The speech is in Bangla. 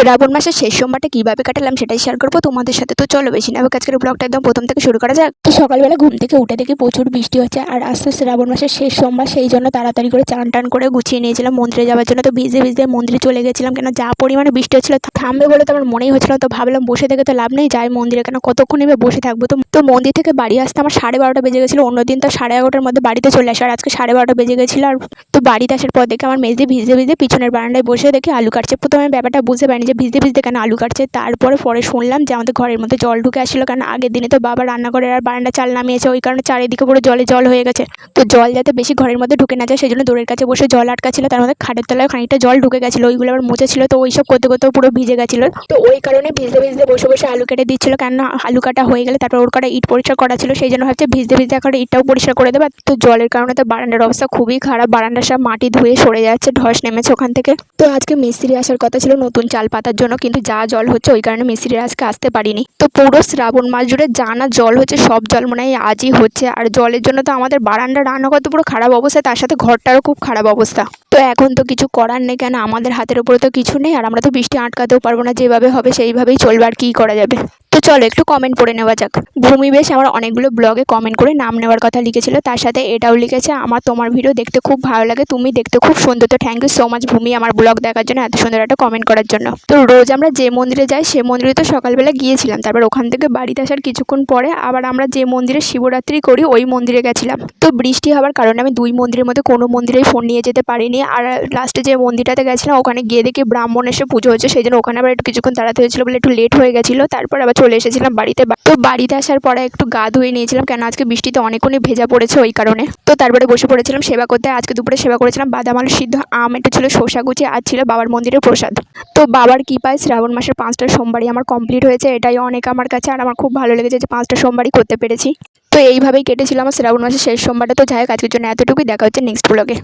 শ্রাবণ মাসের শেষ সোমবারটা কীভাবে কাটালাম সেটাই শেয়ার করবো তোমাদের সাথে। তো চলো বেশি না আজকের ব্লগটা একদম প্রথম থেকে শুরু করা যাক। তো সকালবেলা ঘুম থেকে উঠে দেখি প্রচুর বৃষ্টি হচ্ছে, আর আজকে শ্রাবণ মাসের শেষ সোমবার, সেই জন্য তাড়াতাড়ি করে চান টান করে গুছিয়ে নিয়েছিলাম মন্দিরে যাওয়ার জন্য। তো ভিজে ভিজে মন্দিরে চলে গেছিলাম, কেন যা পরিমাণে বৃষ্টি হচ্ছিল থামবে বলে তো আমার মনেই হচ্ছিল। তো ভাবলাম বসে থেকে তো লাভ নেই, যাই মন্দিরে, কেন কতক্ষণ এবার বসে থাকবো। তো মন্দির থেকে বাড়ি আসতে আমার 12:30 বেজে গেছিলো। অন্যদিন তো 11:30টার মধ্যে বাড়িতে চলে আসে, আর আজকে 12:30 বেজে গেছিলো। আর তো বাড়িতে আসার পর দেখে আমার মেজদি ভিজে ভিজে পিছনের বারান্দায় বসে দেখি আলু কাটছে। প্রথমে ব্যাপারটা বুঝতে পারিনি যে ভিজতে ভিজতে কেন আলু কাটছে। পরে শুনলাম যে আমাদের ঘরের মধ্যে জল ঢুকে আসছিলো, কারণ আগের দিনে তো বাবা রান্নাঘরের আর বারান্দা চাল নামিয়েছে, ওই কারণে চারিদিকে পুরো জল হয়ে গেছে। তো জল যাতে বেশি ঘরের মধ্যে ঢুকে না যায় সেই জন্য দূরের কাছে বসে জল আটকাচ্ছিল, তার মধ্যে খাটের তলায় খানিকটা জল ঢুকে গেছিলো, ওইগুলো আবার মুছেছিল। তো ওইসব করতে করতে পুরো ভিজে গেছিলো। তো ওই কারণে ভিজতে ভিজতে বসে বসে আলু কেটে দিচ্ছিলো, কেন আলু কাটা হয়ে গেলে তারপর ওর কটা ইট পরিষ্কার করা ছিল, সেই জন্য ভাবছে ভিজতে ভিজতে এখন ইটটাও পরিষ্কার করে দেবে। তো জলের কারণে তো বারান্দার অবস্থা খুবই খারাপ, বারান্দার সব মাটি ধুয়ে সরে যাচ্ছে, ধস নেমেছে ওখান থেকে। তো আজকে মিস্ত্রি আসার কথা ছিল নতুন চাল পাতার জন্য, কিন্তু যা জল হচ্ছে ওই কারণে মিস্ত্রি আজকে আসতে পারিনি। তো পুরো শ্রাবণ মাস জুড়ে যা না জল হচ্ছে সব জল মনে হয় আজই হচ্ছে। আর জলের জন্য তো আমাদের বারান্দা রান্নাঘর তো পুরো খারাপ অবস্থা, তার সাথে ঘরটারও খুব খারাপ অবস্থা। তো এখন তো কিছু করার নেই, কেন আমাদের হাতের উপরে তো কিছু নেই, আর আমরা তো বৃষ্টি আটকাতেও পারবো না, যেভাবে হবে সেইভাবেই চলবে, আর কী করা যাবে। তো চলো একটু কমেন্ট পড়ে নেওয়া যাক। ভূমি বেশ আমার অনেকগুলো ব্লগে কমেন্ট করে নাম নেওয়ার কথা লিখেছিল, তার সাথে এটাও লিখেছে আমার তোমার ভিডিও দেখতে খুব ভালো লাগে, তুমি দেখতে খুব সুন্দর। তো থ্যাংক ইউ সো মাচ ভূমি আমার ব্লগ দেখার জন্য, এত সুন্দর একটা কমেন্ট করার জন্য। তো রোজ আমরা যে মন্দিরে যাই সে মন্দিরে তো সকালবেলা গিয়েছিলাম, তারপর ওখান থেকে বাড়িতে আসার কিছুক্ষণ পরে আবার আমরা যে মন্দিরে শিবরাত্রি করি ওই মন্দিরে গেছিলাম। তো বৃষ্টি হওয়ার কারণে আমি দুই মন্দিরের মধ্যে কোনো মন্দিরেই ফোন নিয়ে যেতে পারিনি। আর লাস্টে যে মন্দিরটাতে গেছিলাম ওখানে গিয়ে দেখি ব্রাহ্মণ এসে পুজো হচ্ছে, সেই জন্য ওখানে আবার একটু কিছুক্ষণ দাঁড়াতে হয়েছিল বলে একটু লেট হয়ে গেছিলো। তারপর আবার চলে এসেছিলাম বাড়িতে। তো বাড়িতে আসার পরে একটু গা ধুয়ে নিয়েছিলাম, কেন আজকে বৃষ্টিতে অনেকক্ষণই ভেজা পড়েছে ওই কারণে। তো তারপরে বসে পড়েছিলাম সেবা করতে। আজকে দুপুরে সেবা করেছিলাম বাদাম আলু সিদ্ধ, আম একটু ছিল, শসা কুচি, আর ছিল বাবার মন্দিরের প্রসাদ। তো বাবার কৃপায় শ্রাবণ মাসের 5টা সোমবারই আমার কমপ্লিট হয়েছে, এটাই অনেক আমার কাছে। আর আমার খুব ভালো লেগেছে যে 5টা সোমবারই করতে পেরেছি। তো এইভাবেই কেটেছিল আমার শ্রাবণ মাসের শেষ সোমবারটা। তো যাই হোক আজকের জন্য এতটুকুই, দেখা হচ্ছে নেক্সট ব্লগে।